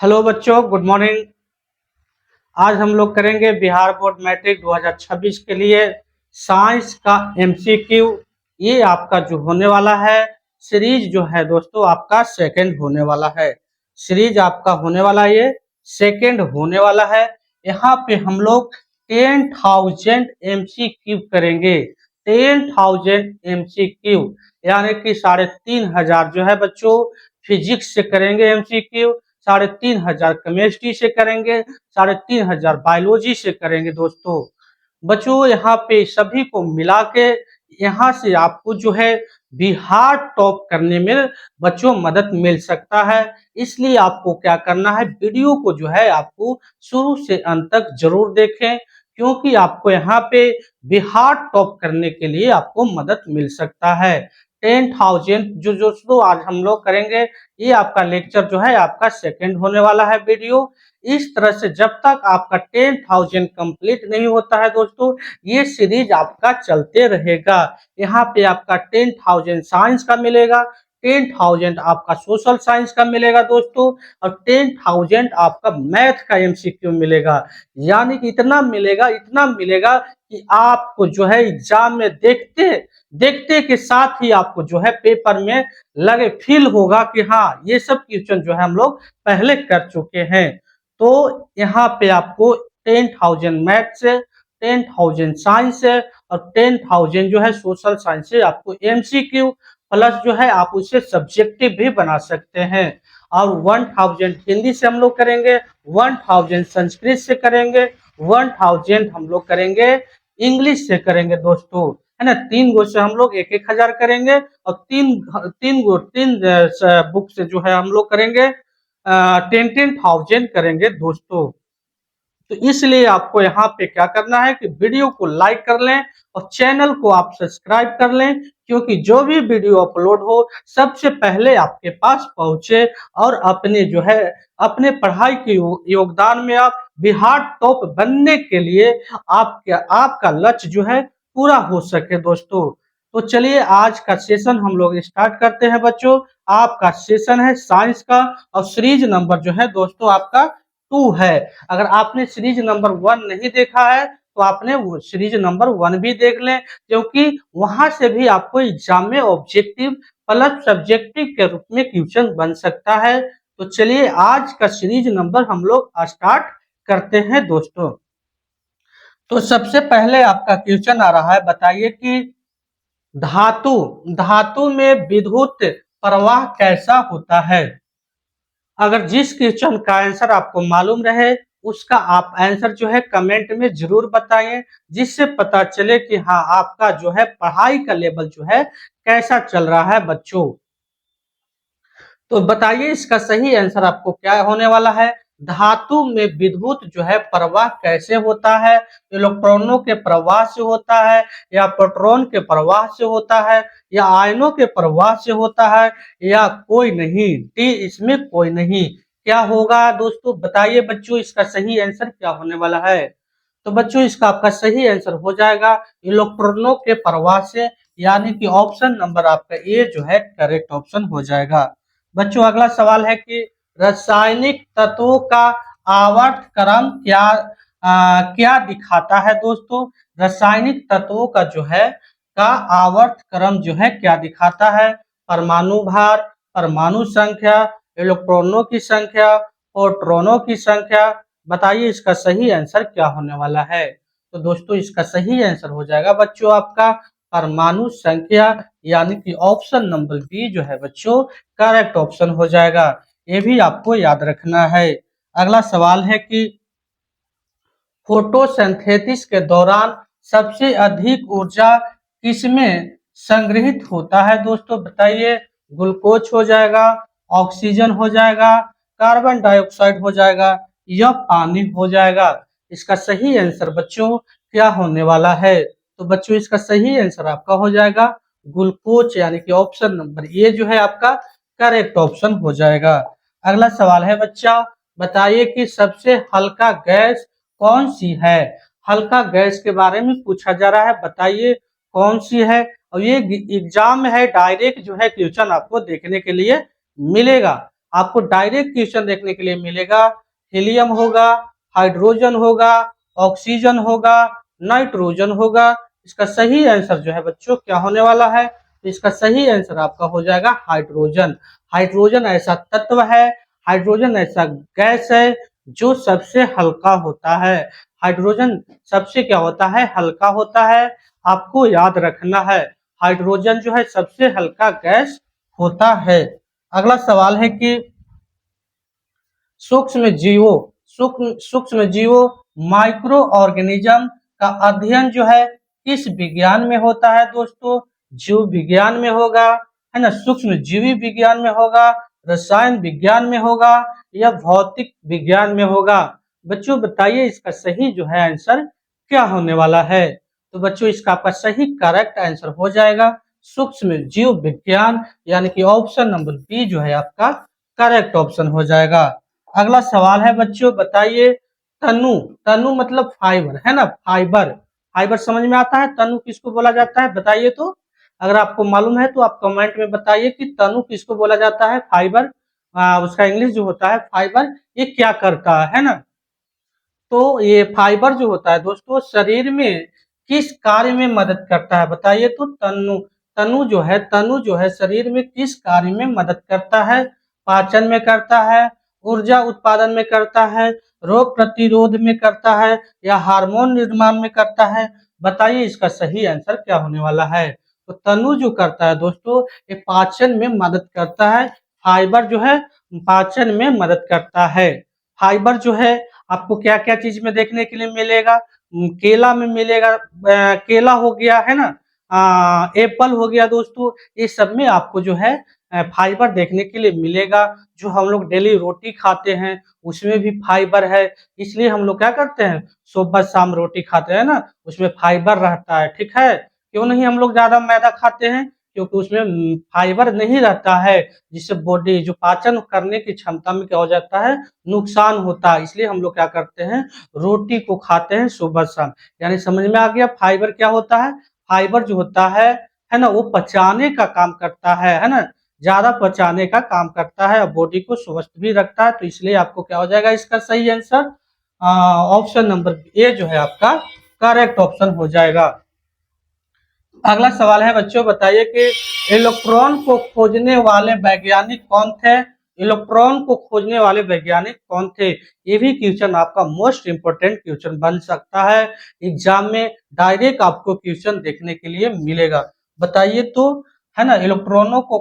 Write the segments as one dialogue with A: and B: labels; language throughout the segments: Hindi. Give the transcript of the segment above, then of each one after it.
A: हेलो बच्चों, गुड मॉर्निंग। आज हम लोग करेंगे बिहार बोर्ड मैट्रिक 2026 के लिए साइंस का एमसीक्यू। ये आपका जो होने वाला है सीरीज जो है दोस्तों आपका सेकंड होने वाला है। सीरीज आपका होने वाला ये सेकंड होने वाला है। यहाँ पे हम लोग 10,000 एमसीक्यू करेंगे। 10,000 एमसीक्यू यानी कि 3,500 जो है बच्चों फिजिक्स से करेंगे एमसीक्यू, 3,500 केमिस्ट्री से करेंगे, 3,500 बायोलॉजी से करेंगे दोस्तों। बच्चों यहाँ पे सभी को मिला के यहाँ से आपको जो है बिहार टॉप करने में बच्चों मदद मिल सकता है। इसलिए आपको क्या करना है, वीडियो को जो है आपको शुरू से अंत तक जरूर देखें, क्योंकि आपको यहाँ पे बिहार टॉप करने के लिए आपको मदद मिल सकता है। 10,000 जो दोस्तों आज हम लोग करेंगे, ये आपका लेक्चर जो है आपका सेकंड होने वाला है वीडियो। इस तरह से जब तक आपका 10,000 कंप्लीट नहीं होता है दोस्तों, ये सीरीज आपका चलते रहेगा। यहाँ पे आपका 10,000 साइंस का मिलेगा, 10,000 आपका सोशल साइंस का मिलेगा दोस्तों, और 10,000 आपका मैथ का एमसीक्यू मिलेगा। यानी कि इतना मिलेगा कि आपको जो है एग्जाम में देखते देखते के साथ ही आपको जो है पेपर में लगे फील होगा कि हाँ ये सब क्वेश्चन जो है हम लोग पहले कर चुके हैं। तो यहाँ पे आपको 10,000 मैथ से, 10,000 साइंस से और 10,000 जो है सोशल साइंस से आपको एमसीक्यू प्लस जो है आप उसे सब्जेक्टिव भी बना सकते हैं। और 1,000 हिंदी से हम लोग करेंगे, 1,000 संस्कृत से करेंगे, 1,000 हम लोग करेंगे इंग्लिश से करेंगे दोस्तों, है ना। 3 गो से हम लोग 1,000 करेंगे और तीन बुक से जो है हम लोग करेंगे 10,000 करेंगे दोस्तों। तो इसलिए आपको यहाँ पे क्या करना है कि वीडियो को लाइक कर लें और चैनल को आप सब्सक्राइब कर लें, क्योंकि जो भी वीडियो अपलोड हो सबसे पहले आपके पास पहुंचे और अपने जो है अपने पढ़ाई के योगदान में आप बिहार टॉप बनने के लिए आपका लक्ष्य जो है पूरा हो सके दोस्तों। तो चलिए आज का सेशन हम लोग स्टार्ट करते हैं बच्चों। आपका सेशन है साइंस का और सीरीज नंबर जो है दोस्तों आपका 2 है। अगर आपने सीरीज नंबर 1 नहीं देखा है तो आपने वो सीरीज नंबर 1 भी देख लें, क्योंकि वहां से भी आपको एग्जाम में ऑब्जेक्टिव प्लस सब्जेक्टिव के रूप में क्वेश्चन बन सकता है। तो चलिए आज का सीरीज नंबर हम लोग स्टार्ट करते हैं दोस्तों। तो सबसे पहले आपका क्वेश्चन आ रहा है, बताइए कि धातु धातु में विद्युत प्रवाह कैसा होता है। अगर जिस क्वेश्चन का आंसर आपको मालूम रहे उसका आप आंसर जो है कमेंट में जरूर बताइए, जिससे पता चले कि हाँ आपका जो है पढ़ाई का लेवल जो है कैसा चल रहा है बच्चों। तो बताइए इसका सही आंसर आपको क्या होने वाला है। धातु में विद्युत जो है प्रवाह कैसे होता है, इलेक्ट्रॉनों के प्रवाह से होता है या प्रोटॉन के प्रवाह से होता है या आयनों के प्रवाह से होता है या कोई नहीं। डी इसमें कोई नहीं। क्या होगा दोस्तों, बताइए बच्चों इसका सही आंसर क्या होने वाला है। तो बच्चों इसका आपका सही आंसर हो जाएगा इलेक्ट्रॉनों के प्रवाह से, यानी कि ऑप्शन नंबर आपका ए जो है करेक्ट ऑप्शन हो जाएगा। बच्चों अगला सवाल है कि रासायनिक तत्वों का आवर्त क्रम क्या दिखाता है दोस्तों। रासायनिक तत्वों का जो है का आवर्त क्रम जो है क्या दिखाता है। परमाणु भार, परमाणु संख्या, इलेक्ट्रॉनों की संख्या, प्रोटॉनों की संख्या। बताइए इसका सही आंसर क्या होने वाला है। तो दोस्तों इसका सही आंसर हो जाएगा बच्चों आपका परमाणु संख्या, यानी कि ऑप्शन नंबर बी जो है बच्चों करेक्ट ऑप्शन हो जाएगा। ये भी आपको याद रखना है। अगला सवाल है कि फोटोसिंथेसिस के दौरान सबसे अधिक ऊर्जा किसमें संग्रहित होता है दोस्तों। बताइए ग्लूकोज हो जाएगा, ऑक्सीजन हो जाएगा, कार्बन डाइऑक्साइड हो जाएगा या पानी हो जाएगा। इसका सही आंसर बच्चों क्या होने वाला है। तो बच्चों इसका सही आंसर आपका हो जाएगा ग्लूकोज, यानी कि ऑप्शन नंबर ए जो है आपका करेक्ट ऑप्शन हो जाएगा। अगला सवाल है बच्चा, बताइए कि सबसे हल्का गैस कौन सी है। हल्का गैस के बारे में पूछा जा रहा है, बताइए कौन सी है। और ये एग्जाम में है, डायरेक्ट जो है क्वेश्चन आपको देखने के लिए मिलेगा। आपको डायरेक्ट क्वेश्चन देखने के लिए मिलेगा। हीलियम होगा, हाइड्रोजन होगा, ऑक्सीजन होगा, नाइट्रोजन होगा। इसका सही आंसर जो है बच्चों क्या होने वाला है? तो इसका सही आंसर आपका हो जाएगा हाइड्रोजन। हाइड्रोजन ऐसा तत्व है, हाइड्रोजन ऐसा गैस है जो सबसे हल्का होता है। हाइड्रोजन सबसे क्या होता है? हल्का होता है। आपको याद रखना है, हाइड्रोजन जो है सबसे हल्का गैस होता है। अगला सवाल है कि सूक्ष्म जीवों माइक्रो ऑर्गेनिज्म का अध्ययन जो है किस विज्ञान में होता है दोस्तों? जीव विज्ञान में होगा, है ना, सूक्ष्म जीवी विज्ञान में होगा, रसायन विज्ञान में होगा या भौतिक विज्ञान में होगा? बच्चों बताइए इसका सही जो है आंसर क्या होने वाला है? तो बच्चों इसका आपका सही करेक्ट आंसर हो जाएगा सूक्ष्म जीव विज्ञान, यानी कि ऑप्शन नंबर बी जो है आपका करेक्ट ऑप्शन हो जाएगा। अगला सवाल है बच्चों, बताइए तनु, तनु मतलब फाइबर, है ना, फाइबर, फाइबर समझ में आता है? तनु किसको बोला जाता है बताइए तो। अगर आपको मालूम है तो आप कमेंट में बताइए कि तनु किसको बोला जाता है? फाइबर, उसका इंग्लिश जो होता है फाइबर, ये क्या करता है ना? तो ये फाइबर जो होता है दोस्तों शरीर में किस कार्य में मदद करता है बताइए तो। तनु, तनु जो है शरीर में किस कार्य में मदद करता है? पाचन में करता है, ऊर्जा उत्पादन में करता है, रोग प्रतिरोध में करता है या हार्मोन निर्माण में करता है? बताइए इसका सही आंसर क्या होने वाला है? तो तनु जो करता है दोस्तों ये पाचन में मदद करता है। फाइबर जो है पाचन में मदद करता है। फाइबर जो है आपको क्या क्या चीज में देखने के लिए मिलेगा? केला में मिलेगा, केला हो गया, है ना, एप्पल हो गया दोस्तों, ये सब में आपको जो है फाइबर देखने के लिए मिलेगा। जो हम लोग डेली रोटी खाते हैं उसमें भी फाइबर है, इसलिए हम लोग क्या करते हैं सुबह शाम रोटी खाते हैं ना, उसमें फाइबर रहता है, ठीक है। क्यों नहीं हम लोग ज्यादा मैदा खाते हैं? क्योंकि उसमें फाइबर नहीं रहता है, जिससे बॉडी जो पाचन करने की क्षमता में क्या हो जाता है, नुकसान होता है। इसलिए हम लोग क्या करते हैं रोटी को खाते हैं सुबह शाम। यानी समझ में आ गया फाइबर क्या होता है? फाइबर जो होता है ना, वो पचाने का काम करता है ना, ज्यादा पचाने का काम करता है और बॉडी को स्वस्थ भी रखता है। तो इसलिए आपको क्या हो जाएगा इसका सही आंसर ऑप्शन नंबर ए जो है आपका करेक्ट ऑप्शन हो जाएगा। अगला सवाल है बच्चों, बताइए कि इलेक्ट्रॉन को खोजने वाले वैज्ञानिक कौन थे? इलेक्ट्रॉन को खोजने वाले वैज्ञानिक कौन थे? ये भी क्वेश्चन आपका मोस्ट इंपोर्टेंट क्वेश्चन बन सकता है। एग्जाम में डायरेक्ट आपको क्वेश्चन देखने के लिए मिलेगा। बताइए तो, है ना, इलेक्ट्रॉनों को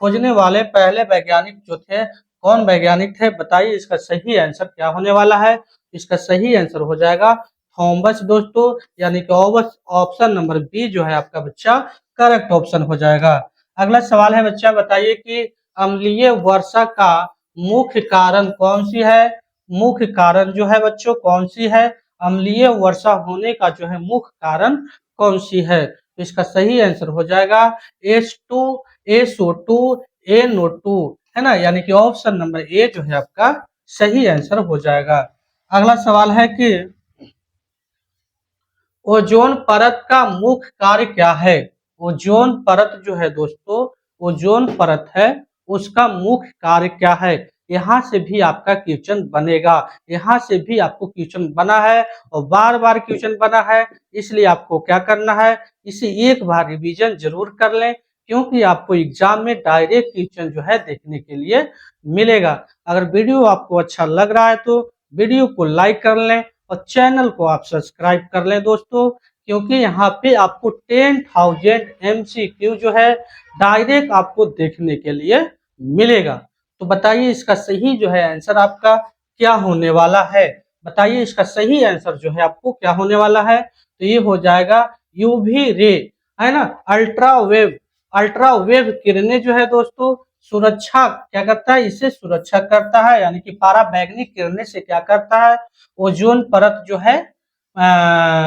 A: खोजने वाले पहले वैज्ञानिक जो थे कौन वैज्ञानिक थे? बताइए इसका सही आंसर क्या होने वाला है? इसका सही आंसर हो जाएगा थॉमस दोस्तों, यानी कि ऑप्शन नंबर बी जो है आपका बच्चा करेक्ट ऑप्शन हो जाएगा। अगला सवाल है बच्चा, बताइए कि अम्लीय वर्षा का मुख्य कारण कौन सी है? मुख्य कारण जो है बच्चों कौन सी है? अम्लीय वर्षा होने का जो है मुख्य कारण कौन सी है? तो इसका सही आंसर हो जाएगा H2, SO2, NO2, है ना, यानी कि ऑप्शन नंबर ए जो है आपका सही आंसर हो जाएगा। अगला सवाल है कि ओजोन परत का मुख्य कार्य क्या है? ओजोन परत जो है दोस्तों, ओजोन परत है उसका मुख्य कार्य क्या है? यहाँ से भी आपका क्वेश्चन बनेगा, यहाँ से भी आपको क्वेश्चन बना है और बार बार क्वेश्चन बना है, इसलिए आपको क्या करना है इसे एक बार रिवीजन जरूर कर लें, क्योंकि आपको एग्जाम में डायरेक्ट क्वेश्चन जो है देखने के लिए मिलेगा। अगर वीडियो आपको अच्छा लग रहा है तो वीडियो को लाइक कर लें और चैनल को आप सब्सक्राइब कर लें दोस्तों, क्योंकि यहाँ पे आपको 10,000 MCQ जो है डायरेक्ट आपको देखने के लिए मिलेगा। तो बताइए इसका सही जो है आंसर आपका क्या होने वाला है? बताइए इसका सही आंसर जो है आपको क्या होने वाला है? तो ये हो जाएगा यूवी रे, है ना, अल्ट्रावेव किरणें जो है दोस्तों सुरक्षा क्या करता है, इसे सुरक्षा करता है, यानी कि पराबैंगनी किरणें से क्या करता है, ओजोन परत जो है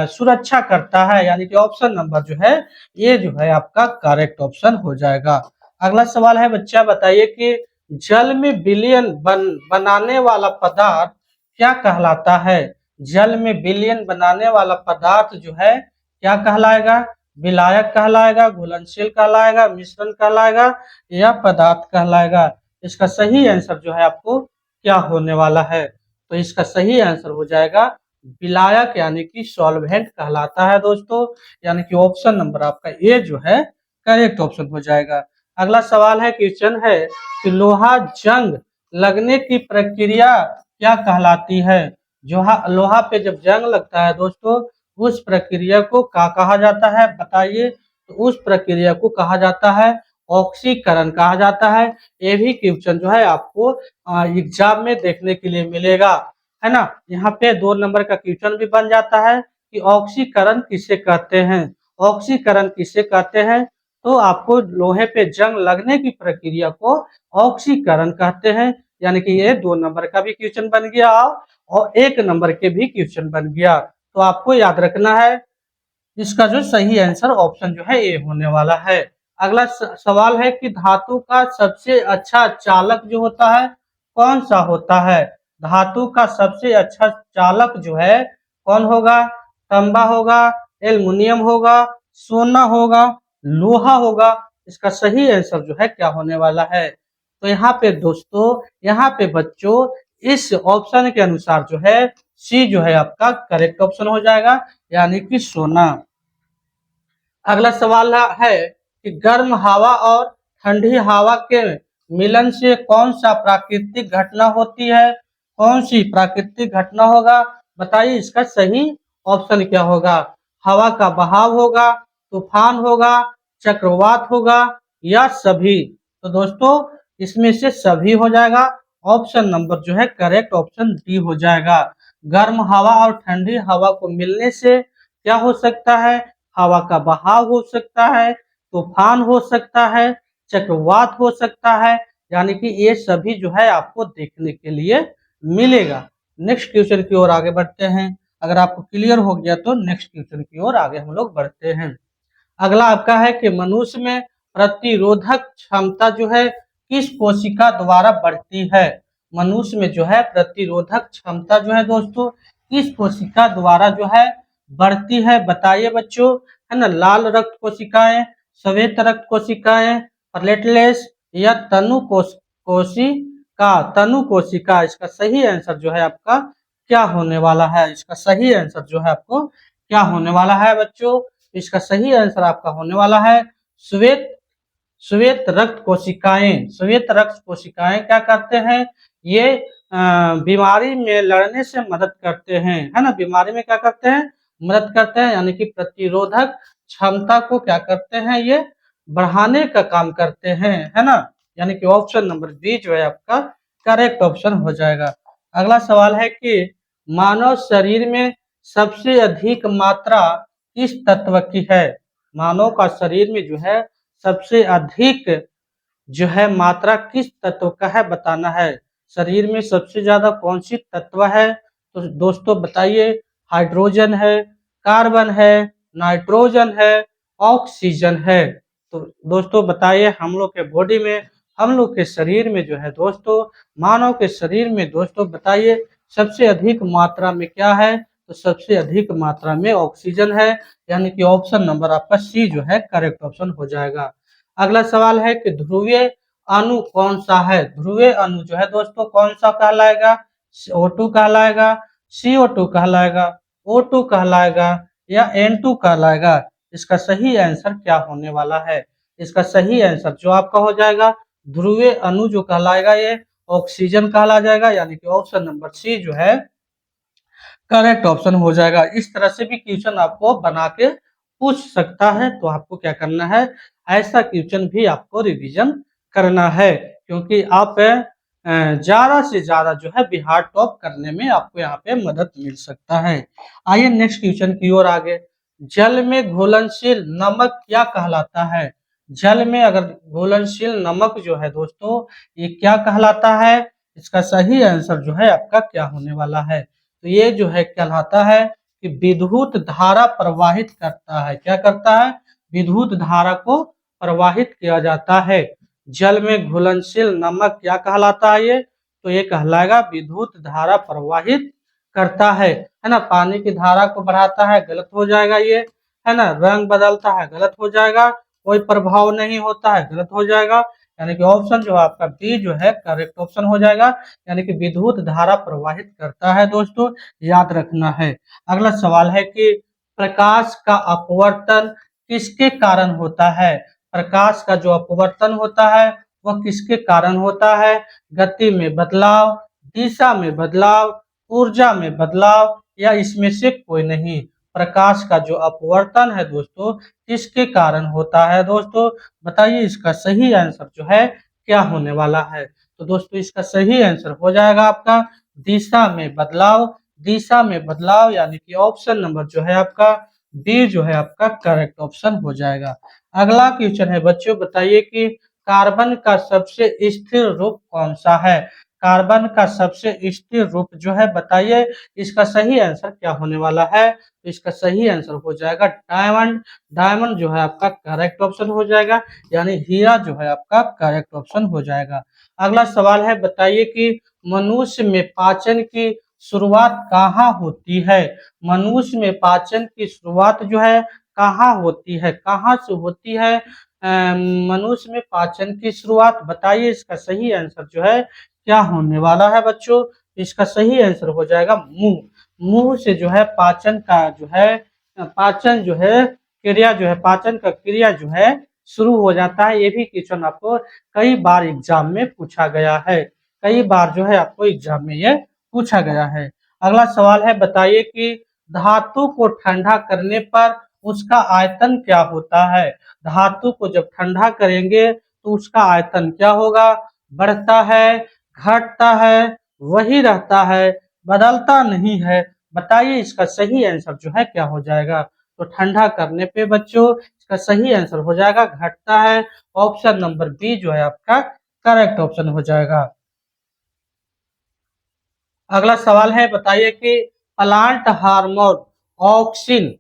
A: सुरक्षा करता है, यानी कि ऑप्शन नंबर जो है ये जो है आपका करेक्ट ऑप्शन हो जाएगा। अगला सवाल है बच्चा, बताइए कि जल में विलयन बनाने वाला पदार्थ क्या कहलाता है? जल में विलयन बनाने वाला पदार्थ जो है क्या कहलाएगा? विलायक कहलाएगा, घुलनशील कहलाएगा, मिश्रण कहलाएगा या पदार्थ कहलाएगा? इसका सही आंसर जो है आपको क्या होने वाला है? तो इसका सही आंसर हो जाएगा विलायक, यानी कि सॉल्वेंट कहलाता है दोस्तों। यानी कि ऑप्शन नंबर आपका ए जो है करेक्ट ऑप्शन हो जाएगा। अगला सवाल है, क्वेश्चन है कि लोहा जंग लगने की प्रक्रिया क्या कहलाती है? जो लोहा पे जब जंग लगता है दोस्तों, उस प्रक्रिया को क्या कहा जाता है बताइए? तो उस प्रक्रिया को कहा जाता है ऑक्सीकरण कहा जाता है। ये भी क्वेश्चन जो है आपको एग्जाम में देखने के लिए मिलेगा, है ना। यहाँ पे 2 नंबर का क्वेश्चन भी बन जाता है कि ऑक्सीकरण किसे कहते हैं? ऑक्सीकरण किसे कहते हैं? तो आपको लोहे पे जंग लगने की प्रक्रिया को ऑक्सीकरण कहते हैं। यानी कि ये 2 नंबर का भी क्वेश्चन बन गया और 1 नंबर के भी क्वेश्चन बन गया। तो आपको याद रखना है इसका जो सही आंसर ऑप्शन जो है ए होने वाला है। अगला सवाल है कि धातु का सबसे अच्छा चालक जो होता है कौन सा होता है? धातु का सबसे अच्छा चालक जो है कौन होगा? तांबा होगा, एल्युमिनियम होगा, सोना होगा, लोहा होगा। इसका सही आंसर जो है क्या होने वाला है? तो यहाँ पे दोस्तों, यहाँ पे बच्चों, इस ऑप्शन के अनुसार जो है सी जो है आपका करेक्ट ऑप्शन हो जाएगा, यानी कि सोना। अगला सवाल है कि गर्म हवा और ठंडी हवा के मिलन से कौन सा प्राकृतिक घटना होती है? कौन सी प्राकृतिक घटना होगा बताइए? इसका सही ऑप्शन क्या होगा? हवा का बहाव होगा, तूफान होगा, चक्रवात होगा या सभी? तो दोस्तों इसमें से सभी हो जाएगा। ऑप्शन नंबर जो है करेक्ट ऑप्शन डी हो जाएगा। गर्म हवा और ठंडी हवा को मिलने से क्या हो सकता है? हवा का बहाव हो सकता है, तूफान हो सकता है, चक्रवात हो सकता है। यानी कि ये सभी जो है आपको देखने के लिए मिलेगा। नेक्स्ट क्वेश्चन की ओर आगे बढ़ते हैं। अगर आपको क्लियर हो गया तो नेक्स्ट क्वेश्चन की ओर आगे हम लोग बढ़ते हैं। अगला आपका है कि मनुष्य में प्रतिरोधक क्षमता जो है किस कोशिका द्वारा बढ़ती है? मनुष्य में जो है प्रतिरोधक क्षमता जो है दोस्तों किस कोशिका द्वारा जो है बढ़ती है बताइए बच्चों? है ना, लाल रक्त कोशिकाएं, श्वेत रक्त कोशिकाएं, प्लेटलेट्स या तनु कोशिका। इसका सही आंसर जो है आपका क्या होने वाला है? इसका सही आंसर जो है आपको क्या होने वाला है बच्चों? इसका सही आंसर आपका होने वाला है श्वेत श्वेत रक्त कोशिकाएं। श्वेत रक्त कोशिकाएं क्या करते हैं? ये बीमारी में लड़ने से मदद करते हैं, है ना। बीमारी में क्या करते हैं? मदद करते हैं, यानी कि प्रतिरोधक क्षमता को क्या करते हैं? ये बढ़ाने का काम करते हैं, है ना। यानी कि ऑप्शन नंबर बी जो है आपका करेक्ट ऑप्शन हो जाएगा। अगला सवाल है कि मानव शरीर में सबसे अधिक मात्रा किस तत्व की है? मानव का शरीर में जो है सबसे अधिक जो है मात्रा किस तत्व का है बताना है। शरीर में सबसे ज्यादा कौन सी तत्व है? तो दोस्तों बताइए, हाइड्रोजन है, कार्बन है, नाइट्रोजन है, ऑक्सीजन है। तो दोस्तों बताइए, हम लोग के बॉडी में, हम लोग के शरीर में जो है दोस्तों, मानव के शरीर में दोस्तों बताइए सबसे अधिक मात्रा में क्या है? तो सबसे अधिक मात्रा में ऑक्सीजन है, यानी कि ऑप्शन नंबर आपका सी जो है करेक्ट ऑप्शन हो जाएगा। अगला सवाल है कि ध्रुवीय अणु कौन सा है? ध्रुवीय अणु जो है दोस्तों कौन सा कहलाएगा? O2 कहलाएगा, CO2 कहलाएगा, O2 कहलाएगा या N2 कहलाएगा? इसका सही आंसर क्या होने वाला है? इसका सही आंसर जो आपका हो जाएगा ध्रुवीय अणु जो कहलाएगा ये ऑक्सीजन कहला जाएगा, यानी कि ऑप्शन नंबर सी जो है करेक्ट ऑप्शन हो जाएगा। इस तरह से भी क्वेश्चन आपको बना के पूछ सकता है, तो आपको क्या करना है? ऐसा क्वेश्चन भी आपको रिवीजन करना है, क्योंकि आप ज्यादा से ज्यादा जो है बिहार टॉप करने में आपको यहाँ पे मदद मिल सकता है। आइए नेक्स्ट क्वेश्चन की ओर आगे। जल में घुलनशील नमक क्या कहलाता है? जल में अगर घुलनशील नमक जो है दोस्तों ये क्या कहलाता है? इसका सही आंसर जो है आपका क्या होने वाला है? तो ये जो है कहलाता है कि विद्युत धारा प्रवाहित करता है। क्या करता है? विद्युत धारा को प्रवाहित किया जाता है। जल में घुलनशील नमक क्या कहलाता है? ये तो ये कहलाएगा विद्युत धारा प्रवाहित करता है ना। पानी की धारा को बढ़ाता है, गलत हो जाएगा ये, है ना। रंग बदलता है, गलत हो जाएगा। कोई प्रभाव नहीं होता है, गलत हो जाएगा। यानी कि ऑप्शन जो है आपका बी जो है करेक्ट ऑप्शन हो जाएगा। यानी कि विद्युत धारा प्रवाहित करता है दोस्तों, याद रखना है। अगला सवाल है कि प्रकाश का अपवर्तन किसके कारण होता है? प्रकाश का जो अपवर्तन होता है वह किसके कारण होता है? गति में बदलाव, दिशा में बदलाव, ऊर्जा में बदलाव या इसमें से कोई नहीं। प्रकाश का जो अपवर्तन है दोस्तों किसके कारण होता है दोस्तों? बताइए इसका सही आंसर जो है क्या होने वाला है? तो दोस्तों इसका सही आंसर हो जाएगा आपका दिशा में बदलाव। दिशा में बदलाव यानी कि ऑप्शन नंबर जो है आपका बी जो है आपका करेक्ट ऑप्शन हो जाएगा। अगला क्वेश्चन है बच्चों, बताइए कि कार्बन का सबसे स्थिर रूप कौन सा है? कार्बन का सबसे स्थिर रूप जो है बताइए इसका सही आंसर क्या होने वाला है? तो इसका सही आंसर हो जाएगा डायमंड। डायमंड जो है आपका करेक्ट ऑप्शन हो जाएगा, यानी हीरा जो है आपका करेक्ट ऑप्शन हो जाएगा। अगला सवाल है, बताइए कि मनुष्य में पाचन की शुरुआत कहाँ होती है? मनुष्य में पाचन की शुरुआत जो है कहाँ होती है? कहाँ से होती है मनुष्य में पाचन की शुरुआत? बताइए इसका सही आंसर जो है क्या होने वाला है बच्चों? इसका सही आंसर हो जाएगा मुंह। मुंह से जो है पाचन का जो है पाचन जो है क्रिया जो है पाचन का क्रिया जो है शुरू हो जाता है। ये भी क्वेश्चन आपको कई बार एग्जाम में पूछा गया है। कई बार जो है आपको एग्जाम में ये पूछा गया है। अगला सवाल है, बताइए कि धातु को ठंडा करने पर उसका आयतन क्या होता है? धातु को जब ठंडा करेंगे तो उसका आयतन क्या होगा? बढ़ता है, घटता है, वही रहता है, बदलता नहीं है। बताइए इसका सही आंसर जो है क्या हो जाएगा? तो ठंडा करने पे बच्चों इसका सही आंसर हो जाएगा घटता है। ऑप्शन नंबर बी जो है आपका करेक्ट ऑप्शन हो जाएगा। अगला सवाल है, बताइए कि प्लांट हार्मोन ऑक्सिन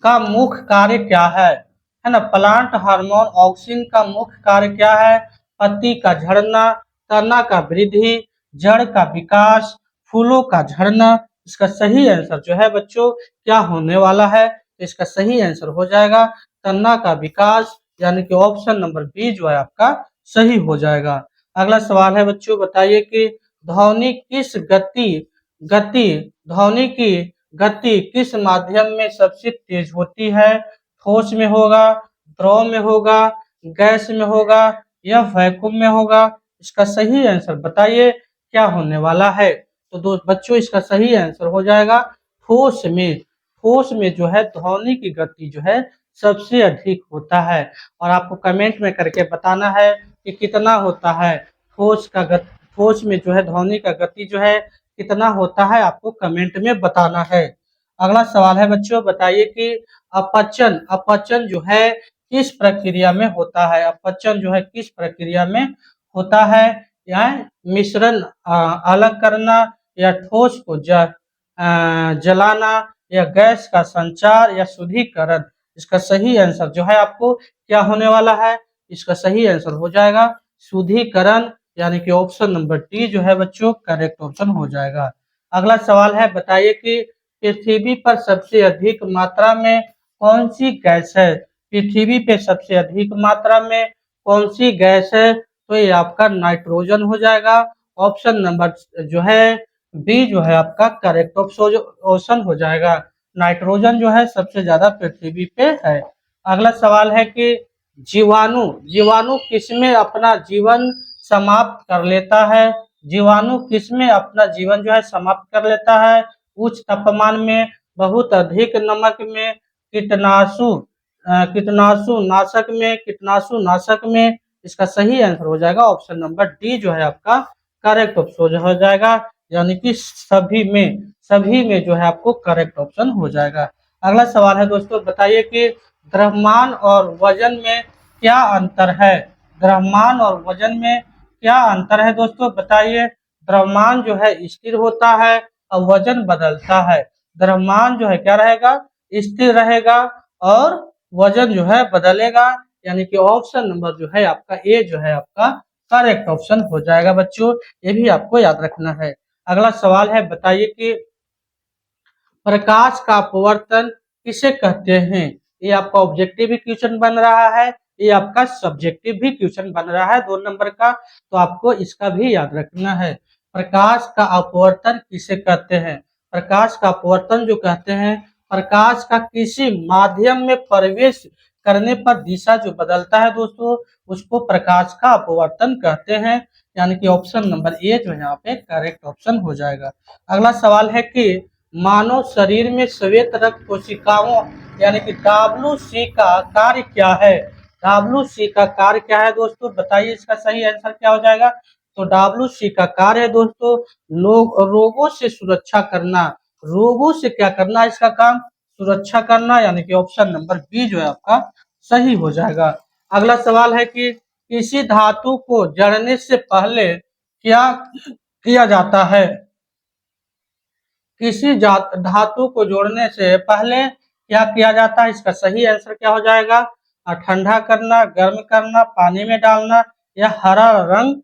A: का मुख्य कार्य क्या है ना? प्लांट हार्मोन ऑक्सिन का मुख्य कार्य क्या है? पत्ती का झड़ना, तना का वृद्धि, जड़ का विकास, फूलों का झड़ना। इसका सही आंसर जो है बच्चों क्या होने वाला है? तो इसका सही आंसर हो जाएगा तना का विकास, यानी कि ऑप्शन नंबर बी जो है आपका सही हो जाएगा। अगला सवाल है बच्चों, बताइए कि ध्वनि किस गति गति ध्वनि की गति किस माध्यम में सबसे तेज होती है? ठोस में होगा, द्रव में होगा, गैस में होगा या वैक्यूम में होगा? इसका सही आंसर बताइए क्या होने वाला है? तो दोस्त बच्चों इसका सही आंसर हो जाएगा ठोस में। ठोस में जो है ध्वनि की गति जो है सबसे अधिक होता है। और आपको कमेंट में करके बताना है कि कितना होता है ठोस में जो है ध्वनि का गति जो है कितना होता है, आपको कमेंट में बताना है। अगला सवाल है बच्चों, बताइए कि अपचन अपचन जो है किस प्रक्रिया में होता है? अपचन जो है किस प्रक्रिया में होता है? या मिश्रण अलग करना, या ठोस को जलाना, या गैस का संचार, या शुद्धिकरण? इसका सही आंसर जो है आपको क्या होने वाला है? इसका सही आंसर हो जाएगा शुद्धिकरण, यानी कि ऑप्शन नंबर डी जो है बच्चों करेक्ट ऑप्शन हो जाएगा। अगला सवाल है, बताइए कि पृथ्वी पर सबसे अधिक मात्रा में कौन सी गैस है? पृथ्वी पे सबसे अधिक मात्रा में कौन सी गैस है? तो ये आपका नाइट्रोजन हो जाएगा। ऑप्शन नंबर जो है बी जो है आपका करेक्ट ऑप्शन हो जाएगा। नाइट्रोजन जो है सबसे ज्यादा पृथ्वी पे है। अगला सवाल है कि जीवाणु जीवाणु किसमें अपना जीवन समाप्त कर लेता है? जीवाणु किसमें अपना जीवन जो है समाप्त कर लेता है? उच्च तापमान में, बहुत अधिक नमक में, कीटनाशु नाशक में? इसका सही आंसर हो जाएगा ऑप्शन नंबर डी जो है आपका करेक्ट ऑप्शन हो जाएगा, यानी कि सभी में जो है आपको करेक्ट ऑप्शन हो जाएगा। अगला सवाल है दोस्तों, बताइए कि द्रव्यमान और वजन में क्या अंतर है? द्रव्यमान और वजन में क्या अंतर है दोस्तों? बताइए। द्रव्यमान जो है स्थिर होता है और वजन बदलता है। द्रव्यमान जो है क्या रहेगा? स्थिर रहेगा और वजन जो है बदलेगा, यानी कि ऑप्शन नंबर जो है आपका ए जो है आपका करेक्ट ऑप्शन हो जाएगा बच्चों। ये भी आपको याद रखना है। अगला सवाल है, बताइए कि प्रकाश का अपवर्तन किसे कहते हैं? ये आपका ऑब्जेक्टिव क्वेश्चन बन रहा है, ये आपका सब्जेक्टिव भी क्वेश्चन बन रहा है 2 नंबर का, तो आपको इसका भी याद रखना है। प्रकाश का अपवर्तन किसे कहते हैं? प्रकाश का अपवर्तन जो कहते हैं, प्रकाश का किसी माध्यम में प्रवेश करने पर दिशा जो बदलता है दोस्तों, उसको प्रकाश का अपवर्तन कहते हैं। यानी कि ऑप्शन नंबर ए जो है यहाँ पे करेक्ट ऑप्शन हो जाएगा। अगला सवाल है कि मानव शरीर में श्वेत रक्त कोशिकाओं यानी कि WC का कार्य क्या है? WC का कार्य क्या है दोस्तों, बताइए इसका सही आंसर क्या हो जाएगा। तो WC का कार्य है दोस्तों रोगों से सुरक्षा करना। रोगों से क्या करना है इसका काम? सुरक्षा करना, यानी कि ऑप्शन नंबर बी जो है आपका सही हो जाएगा। अगला सवाल है कि किसी धातु को जड़ने से पहले क्या किया जाता है? किसी धातु को जोड़ने से पहले क्या किया जाता है? इसका सही आंसर क्या हो जाएगा? ठंडा करना, गर्म करना, पानी में डालना या हरा रंग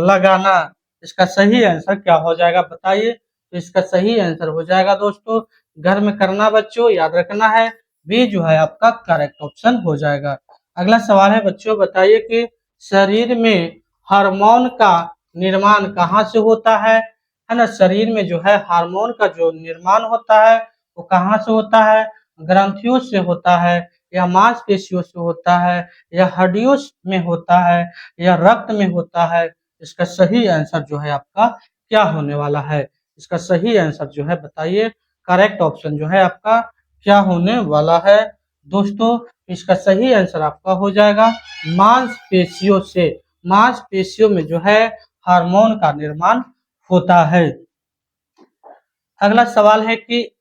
A: लगाना। इसका सही आंसर क्या हो जाएगा बताइए। तो इसका सही आंसर हो जाएगा दोस्तों गर्म करना। बच्चों याद रखना है, बी जो है आपका करेक्ट ऑप्शन हो जाएगा। अगला सवाल है बच्चों, बताइए कि शरीर में हार्मोन का निर्माण कहाँ से होता है ना? शरीर में जो है हार्मोन का जो निर्माण होता है वो कहाँ से होता है? ग्रंथियों से होता है, या मांसपेशियों से होता है, या हड्डियों में होता है, या रक्त में होता है? इसका सही आंसर जो है आपका क्या होने वाला है? इसका सही आंसर जो है बताइए। करेक्ट ऑप्शन जो है आपका क्या होने वाला है दोस्तों? इसका सही आंसर आपका हो जाएगा मांसपेशियों से। मांसपेशियों में जो है हार्मोन का निर्माण होता है। अगला सवाल है कि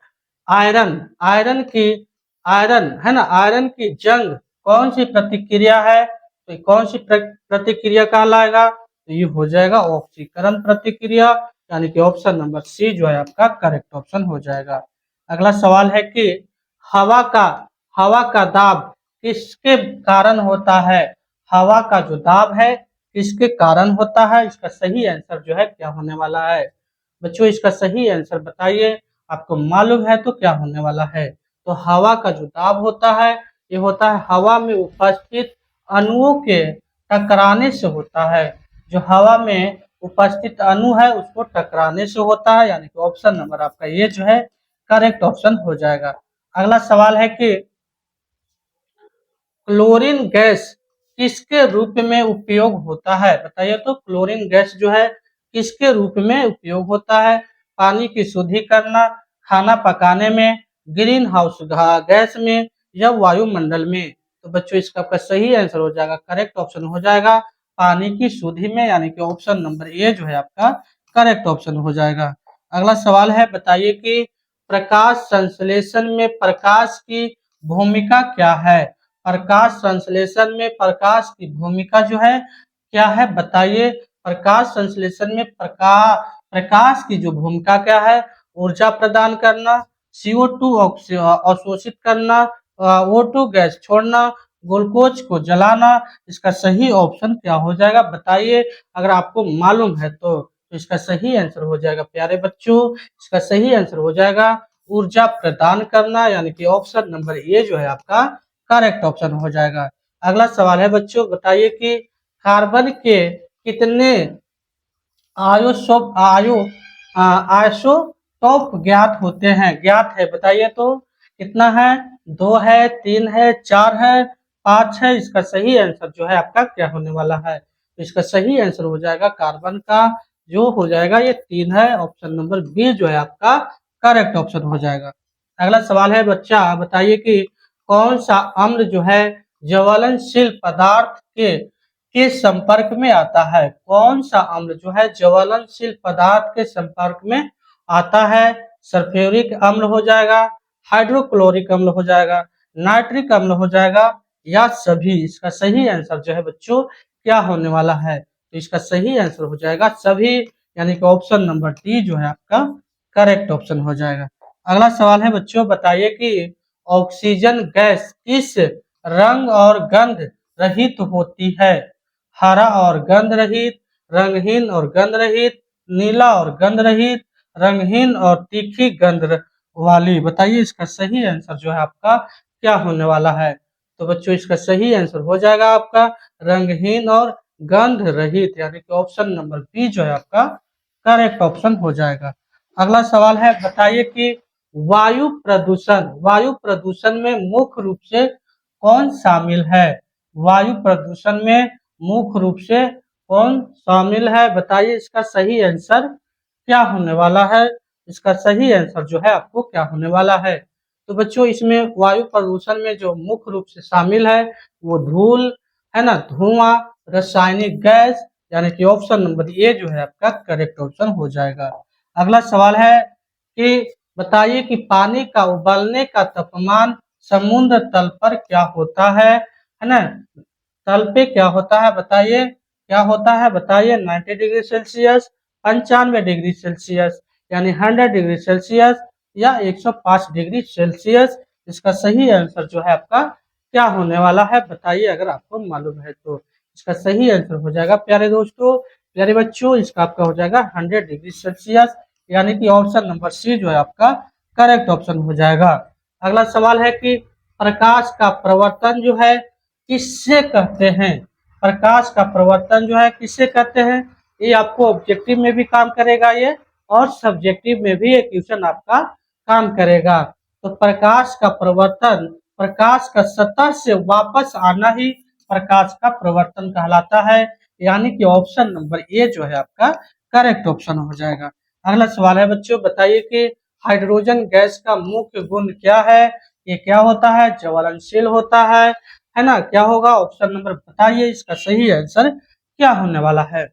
A: आयरन आयरन है ना, आयरन की जंग कौन सी प्रतिक्रिया है? तो कौन सी प्रतिक्रिया कहलाएगा? तो ये हो जाएगा ऑक्सीकरण प्रतिक्रिया, यानी कि ऑप्शन नंबर सी जो है आपका करेक्ट ऑप्शन हो जाएगा। अगला सवाल है कि हवा का दाब किसके कारण होता है? हवा का जो दाब है किसके कारण होता है? इसका सही आंसर जो है क्या होने वाला है बच्चों? इसका सही आंसर बताइए, आपको मालूम है तो क्या होने वाला है। तो हवा का जो दाब होता है ये होता है हवा में उपस्थित अणुओं के टकराने से होता है। जो हवा में उपस्थित अणु है उसको टकराने से होता है, यानी कि ऑप्शन नंबर आपका ये जो है करेक्ट ऑप्शन हो जाएगा। अगला सवाल है कि क्लोरीन गैस किसके रूप में उपयोग होता है? बताइए तो क्लोरीन गैस जो है किसके रूप में उपयोग होता है? पानी की शुद्धि करना, खाना पकाने में, ग्रीन हाउस गैस में, या वायुमंडल में? तो बच्चों इसका आपका सही आंसर हो जाएगा, करेक्ट ऑप्शन हो जाएगा पानी की शुद्धि में, यानी कि ऑप्शन नंबर ए जो है आपका करेक्ट ऑप्शन हो जाएगा। अगला सवाल है, बताइए कि प्रकाश संश्लेषण में प्रकाश की भूमिका क्या है? प्रकाश संश्लेषण में प्रकाश की भूमिका जो है क्या है बताइए। प्रकाश संश्लेषण में प्रकाश की जो भूमिका क्या है? ऊर्जा प्रदान करना, CO2 अवशोषित करना, O2 गैस छोड़ना, ग्लूकोज को जलाना। इसका सही ऑप्शन क्या हो जाएगा बताइए, अगर आपको मालूम है तो इसका सही आंसर हो जाएगा प्यारे बच्चों, इसका सही आंसर हो जाएगा ऊर्जा प्रदान करना, यानी कि ऑप्शन नंबर ए जो है आपका करेक्ट ऑप्शन हो जाएगा। अगला सवाल है बच्चों, बताइए कि कार्बन के कितने आइसोटोप ज्ञात होते हैं? ज्ञात है बताइए तो कितना है? 2 है, 3 है, 4 है, 5 है? इसका सही आंसर जो है आपका क्या होने वाला है? तो इसका सही आंसर हो जाएगा कार्बन का जो हो जाएगा ये 3 है, ऑप्शन नंबर बी जो है आपका करेक्ट ऑप्शन हो जाएगा। अगला सवाल है बच्चा, बताइए कि कौन सा अम्ल जो है ज्वलनशील पदार्थ के संपर्क में आता है? कौन सा अम्ल जो है ज्वलनशील पदार्थ के संपर्क में आता है? सल्फ्यूरिक अम्ल हो जाएगा, हाइड्रोक्लोरिक अम्ल हो जाएगा, नाइट्रिक अम्ल हो जाएगा, या सभी? इसका सही आंसर जो है बच्चों क्या होने वाला है? तो इसका सही आंसर हो जाएगा सभी, यानी कि ऑप्शन नंबर डी जो है आपका करेक्ट ऑप्शन हो जाएगा। अगला सवाल है बच्चों, बताइए कि ऑक्सीजन गैस किस रंग और गंध रहित होती है? हरा और गंध रहित, रंगहीन और गंध रहित, नीला और गंध रहित, रंगहीन और तीखी गंध वाली? बताइए इसका सही आंसर जो है आपका क्या होने वाला है? तो बच्चों इसका सही आंसर हो जाएगा आपका रंगहीन और गंध रहित, यानी कि ऑप्शन नंबर बी जो है आपका करेक्ट ऑप्शन हो जाएगा। अगला सवाल है, बताइए कि वायु प्रदूषण में मुख्य रूप से कौन शामिल है? वायु प्रदूषण में मुख्य रूप से कौन शामिल है? बताइए इसका सही आंसर क्या होने वाला है? इसका सही आंसर जो है आपको क्या होने वाला है? तो बच्चों इसमें वायु प्रदूषण में जो मुख्य रूप से शामिल है वो धूल है ना, धुआं, रासायनिक गैस, यानी कि ऑप्शन नंबर ए जो है आपका करेक्ट ऑप्शन हो जाएगा। अगला सवाल है कि बताइए कि पानी का उबलने का तापमान समुद्र तल पर क्या होता है ना? तल पे क्या होता है बताइए, क्या होता है बताइए? 90 डिग्री सेल्सियस, 95 डिग्री सेल्सियस, यानी 100 डिग्री सेल्सियस या 105 डिग्री सेल्सियस। इसका सही आंसर जो है आपका क्या होने वाला है बताइए, अगर आपको मालूम है तो। इसका सही आंसर हो जाएगा प्यारे दोस्तों, प्यारे बच्चों, इसका आपका हो जाएगा 100 डिग्री सेल्सियस, यानी कि ऑप्शन नंबर सी जो है आपका करेक्ट ऑप्शन हो जाएगा। अगला सवाल है कि प्रकाश का प्रवर्तन जो है किससे कहते हैं? प्रकाश का प्रवर्तन जो है किससे कहते हैं? ये आपको ऑब्जेक्टिव में भी काम करेगा ये, और सब्जेक्टिव में भी ये क्वेश्चन आपका काम करेगा। तो प्रकाश का प्रवर्तन, प्रकाश का सतह से वापस आना ही प्रकाश का प्रवर्तन कहलाता है, यानी कि ऑप्शन नंबर ए जो है आपका करेक्ट ऑप्शन हो जाएगा। अगला सवाल है बच्चों, बताइए कि हाइड्रोजन गैस का मुख्य गुण क्या है? ये क्या होता है? ज्वलनशील होता है ना? क्या होगा? ऑप्शन नंबर बताइए, इसका सही आंसर क्या होने वाला है?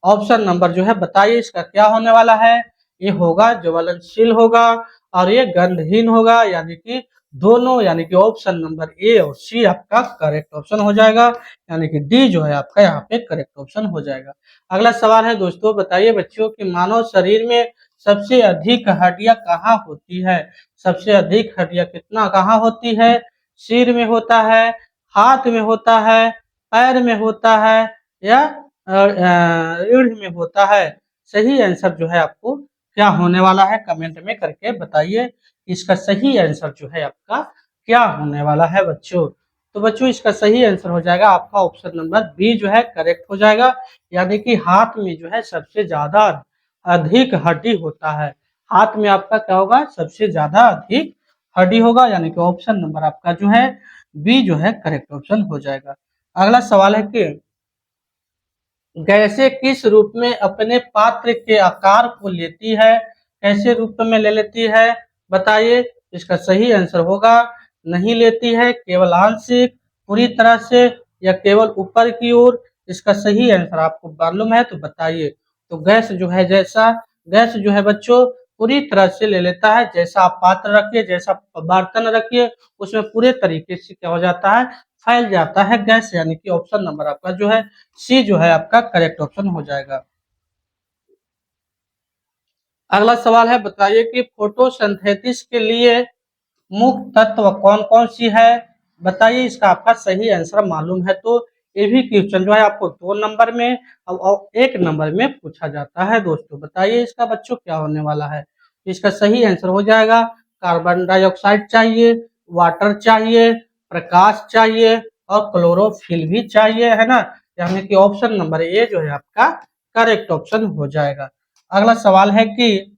A: ऑप्शन नंबर जो है बताइए इसका क्या होने वाला है? ये होगा ज्वलनशील होगा और ये गंधहीन होगा, यानी कि दोनों, यानी कि ऑप्शन नंबर ए और सी आपका करेक्ट ऑप्शन हो जाएगा, यानी कि डी जो है आपका यहाँ पे करेक्ट ऑप्शन हो जाएगा। अगला सवाल है दोस्तों, बताइए बच्चों कि मानव शरीर में सबसे अधिक हड्डियां कहाँ होती है? सबसे अधिक हड्डियां कितना कहाँ होती है? सिर में होता है, हाथ में होता है, पैर में होता है, या रीढ़ में होता है? सही आंसर जो है आपको क्या होने वाला है कमेंट में करके बताइए, इसका सही आंसर जो है आपका क्या होने वाला है बच्चों। तो बच्चों इसका सही आंसर हो जाएगा आपका ऑप्शन नंबर बी जो है करेक्ट हो जाएगा, यानी कि हाथ में जो है सबसे ज्यादा अधिक हड्डी होता है। हाथ में आपका क्या होगा? सबसे ज्यादा अधिक हड्डी होगा, यानी कि ऑप्शन नंबर आपका जो है बी जो है करेक्ट ऑप्शन हो जाएगा। अगला सवाल है कि गैसें किस रूप में अपने पात्र के आकार को लेती है? कैसे रूप में ले लेती है बताइए, इसका सही आंसर होगा नहीं लेती है, केवल आंशिक, पूरी तरह से, या केवल ऊपर की ओर। इसका सही आंसर आपको मालूम है तो बताइए। तो गैस जो है, गैस जो है बच्चों पूरी तरह से ले लेता है, जैसा आप पात्र रखिए, जैसा बर्तन रखिए, उसमें पूरे तरीके से क्या हो जाता है? फैल जाता है गैस, यानी कि ऑप्शन नंबर आपका जो है सी जो है आपका करेक्ट ऑप्शन हो जाएगा। अगला सवाल है, बताइए कि फोटोसिंथेसिस के लिए मुख्य तत्व कौन कौन सी है? बताइए, इसका आपका सही आंसर मालूम है तो ये भी क्वेश्चन जो है आपको 2 नंबर में और 1 नंबर में पूछा जाता है दोस्तों। बताइए इसका बच्चों क्या होने वाला है? इसका सही आंसर हो जाएगा कार्बन डाइऑक्साइड चाहिए, वाटर चाहिए, प्रकाश चाहिए और क्लोरोफिल भी चाहिए, है ना? यानी कि ऑप्शन नंबर ए जो है आपका करेक्ट ऑप्शन हो जाएगा। अगला सवाल है कि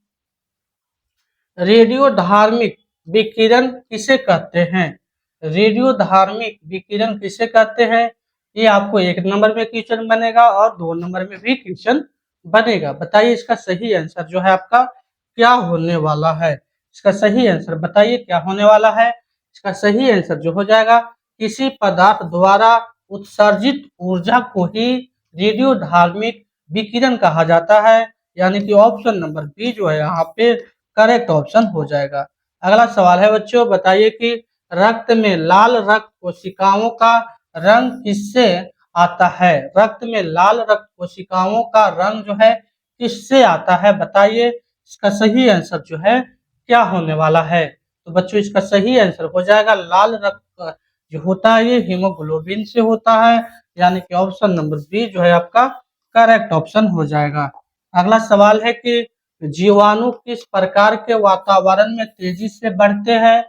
A: रेडियो धार्मिक विकिरण किसे कहते हैं? रेडियो धार्मिक विकिरण किसे कहते हैं? ये आपको 1 नंबर में क्वेश्चन बनेगा और 2 नंबर में भी क्वेश्चन बनेगा। बताइए इसका सही आंसर जो है आपका क्या होने वाला है? इसका सही आंसर बताइए क्या होने वाला है? इसका सही आंसर जो हो जाएगा, किसी पदार्थ द्वारा उत्सर्जित ऊर्जा को ही रेडियो धार्मिक विकिरण कहा जाता है, यानी कि ऑप्शन नंबर बी जो है यहाँ पे करेक्ट ऑप्शन हो जाएगा। अगला सवाल है बच्चों, बताइए कि रक्त में लाल रक्त कोशिकाओं का रंग किससे आता है? रक्त में लाल रक्त कोशिकाओं का रंग जो है किससे आता है बताइए, इसका सही आंसर जो है क्या होने वाला है? तो बच्चों इसका सही आंसर हो जाएगा लाल रक्त जो होता है ये हीमोग्लोबिन से होता है, यानी कि ऑप्शन नंबर बी जो है आपका करेक्ट ऑप्शन हो जाएगा। अगला सवाल है कि जीवाणु किस प्रकार के वातावरण में तेजी से बढ़ते हैं?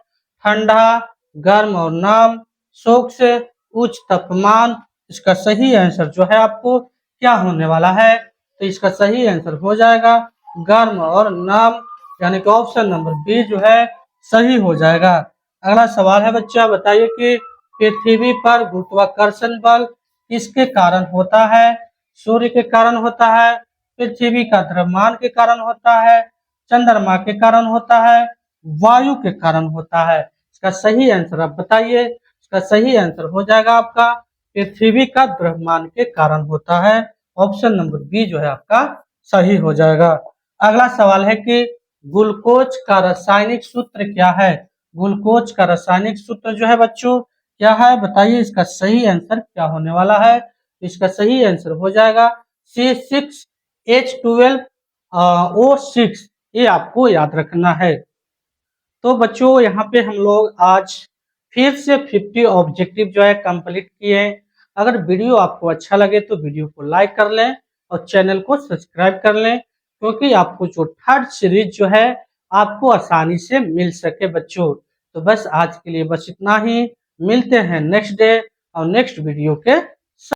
A: ठंडा, गर्म और नम, सूख से उच्च तापमान। इसका सही आंसर जो है आपको क्या होने वाला है, तो इसका सही आंसर हो जाएगा गर्म और नम, यानी कि ऑप्शन नंबर बी जो है सही हो जाएगा। अगला सवाल है बच्चा, बताइए कि पृथ्वी पर गुरुत्वाकर्षण बल किसके कारण होता है? सूर्य के कारण होता है, पृथ्वी का द्रव्यमान के कारण होता है, चंद्रमा के कारण होता है, वायु के कारण होता है। इसका सही आंसर आप बताइए। इसका सही आंसर हो जाएगा आपका पृथ्वी का द्रव्यमान के कारण होता है। ऑप्शन नंबर बी जो है आपका सही हो जाएगा। अगला सवाल है कि ग्लूकोज का रासायनिक सूत्र क्या है? ग्लूकोज का रासायनिक सूत्र जो है बच्चों क्या है, बताइए। इसका सही आंसर क्या होने वाला है? इसका सही आंसर हो जाएगा C6H12O6। ये आपको याद रखना है। तो बच्चों यहाँ पे हम लोग आज फिर से 50 ऑब्जेक्टिव जो है कंप्लीट किए हैं। अगर वीडियो आपको अच्छा लगे तो वीडियो को लाइक कर लें और चैनल को सब्सक्राइब कर लें, क्योंकि आपको जो थर्ड सीरीज जो है आपको आसानी से मिल सके बच्चों। तो बस आज के लिए बस इतना ही। मिलते हैं नेक्स्ट डे और नेक्स्ट वीडियो के